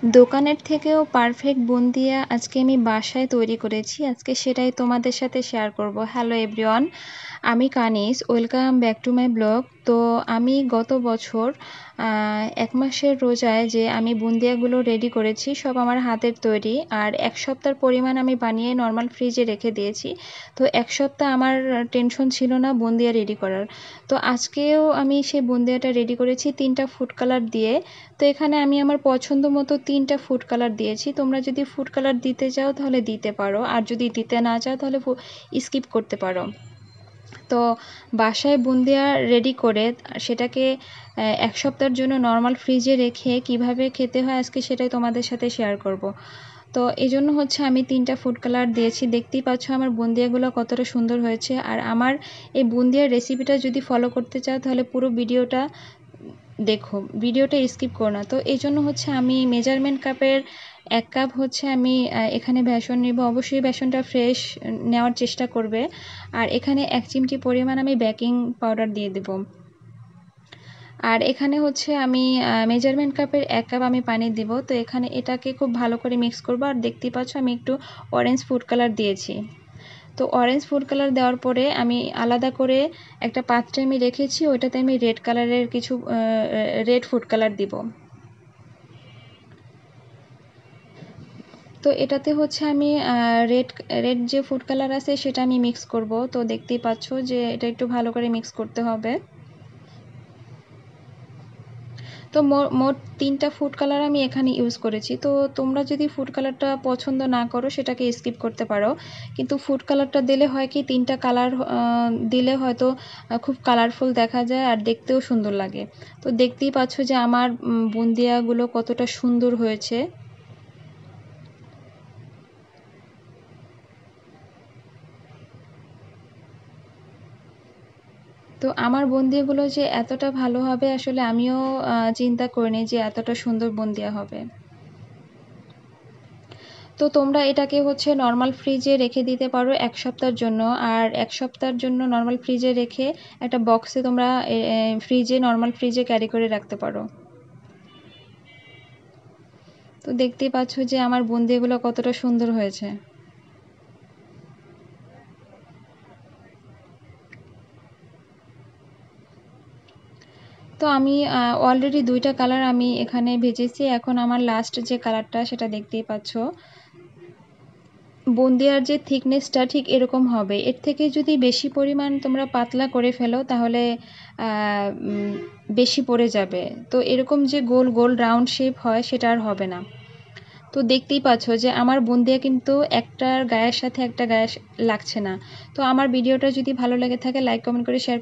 দোকানের থেকেও পারফেক্ট বুন্দিয়া আজকে আমি বাসায় তৈরি করেছি। আজকে সেটাই তোমাদের সাথে শেয়ার করব। হ্যালো এভরিওয়ান, আমি Kanis, welcome back to my blog. তো আমি গত বছর 1 মাসের রোজায় যে আমি বুন্দিয়াগুলো রেডি করেছি সব আমার হাতের তৈরি, আর 1 সপ্তাহের পরিমাণ আমি বানিয়ে নর্মাল ফ্রিজে রেখে দিয়েছি। তো 1 সপ্তাহ আমার টেনশন ছিল না বুন্দিয়া রেডি করার। তো আজকেও আমি সেই বুন্দিয়াটা রেডি করেছি 3টা ফুড কালার দিয়ে। তো এখানে আমি আমার পছন্দ মতো 3টা ফুড কালার দিয়েছি। তোমরা যদি ফুড কালার দিতে চাও তাহলে দিতে পারো, আর যদি দিতে না চাও তাহলে স্কিপ করতে পারো। তো বাসায় বুন্দিয়া রেডি করে সেটাকে 1 সপ্তাহের জন্য নর্মাল ফ্রিজে রেখে কিভাবে খেতে হয় আজকে সেটাই তোমাদের সাথে শেয়ার করব। তো এই জন্য হচ্ছে আমি 3টা ফুড কালার দিয়েছি। দেখতেই পাচ্ছ আমার বুন্দিয়াগুলো কতটা সুন্দর হয়েছে। আর আমার এই বুন্দিয়ার রেসিপিটা যদি ফলো করতে চাও তাহলে পুরো ভিডিওটা দেখো, ভিডিওটা স্কিপ করো না। তো এই জন্য হচ্ছে আমি মেজারমেন্ট কাপের 1 কাপ হচ্ছে আমি এখানে বেসন নিব। অবশ্যই বেসনটা ফ্রেশ নেওয়ার চেষ্টা করবে। আর এখানে 1 চিমটি পরিমাণ আমি বেকিং পাউডার দিয়ে দেব। আর এখানে হচ্ছে আমি মেজারমেন্ট কাপের 1 কাপ আমি পানি দিব। তো এখানে এটাকে খুব ভালো করে মিক্স করব। আর দেখতেই পাচ্ছ আমি একটু অরেঞ্জ ফুড কালার দিয়েছি। তো অরেঞ্জ ফুড কালার দেওয়ার পরে আমি আলাদা করে একটা পাত্রে আমি রেখেছি, ওইটাতে আমি রেড কালারের কিছু রেড ফুড কালার দিব। তো এটাতে হচ্ছে আমি রেড যে ফুড কালার আছে সেটা আমি মিক্স করব। তো দেখতেই পাচ্ছ যে এটা একটু ভালো করে মিক্স করতে হবে। তো মোট 3টা ফুড কালার আমি এখানে ইউজ করেছি। তো তোমরা যদি ফুড কালারটা পছন্দ না করো সেটাকে স্কিপ করতে পারো, কিন্তু ফুড কালারটা দিলে হয় কি 3টা কালার দিলে হয়তো খুব কালারফুল দেখা যায় আর দেখতেও সুন্দর লাগে। তো দেখতেই পাচ্ছ যে আমার বুন্দিয়াগুলো কতটা সুন্দর হয়েছে। তো আমার বুন্দিয়াগুলো যে এতটা ভালো হবে আসলে আমিও চিন্তা করিনি যে এতটা সুন্দর বুন্দিয়া হবে। তো তোমরা এটাকে হচ্ছে নর্মাল ফ্রিজে রেখে দিতে পারো 1 সপ্তাহের জন্য। আর 1 সপ্তাহের জন্য নর্মাল ফ্রিজে রেখে একটা বক্সে তোমরা নর্মাল ফ্রিজে ক্যারি করে রাখতে পারো। তো দেখতেই পাচ্ছ যে আমার বুন্দিয়াগুলো কতটা সুন্দর হয়েছে। তো আমি অলরেডি 2টা কালার আমি এখানে ভেজেছি। এখন আমার লাস্ট যে কালারটা সেটা দেখতেই পাচ্ছ। বুন্দিয়ার যে থিকনেসটা ঠিক এরকম হবে। এর থেকে যদি বেশি পরিমাণ তোমরা পাতলা করে ফেলো তাহলে বেশি পড়ে যাবে। তো এরকম যে গোল গোল রাউন্ড শেপ হয় সেটা আর হবে না। তো দেখতেই পাচ্ছ যে আমার বুন্দিয়া কিন্তু একটার গায়ের সাথে একটা গায়ে লাগছে না। তো আমার ভিডিওটা যদি ভালো লেগে থাকে লাইক কমেন্ট করে শেয়ার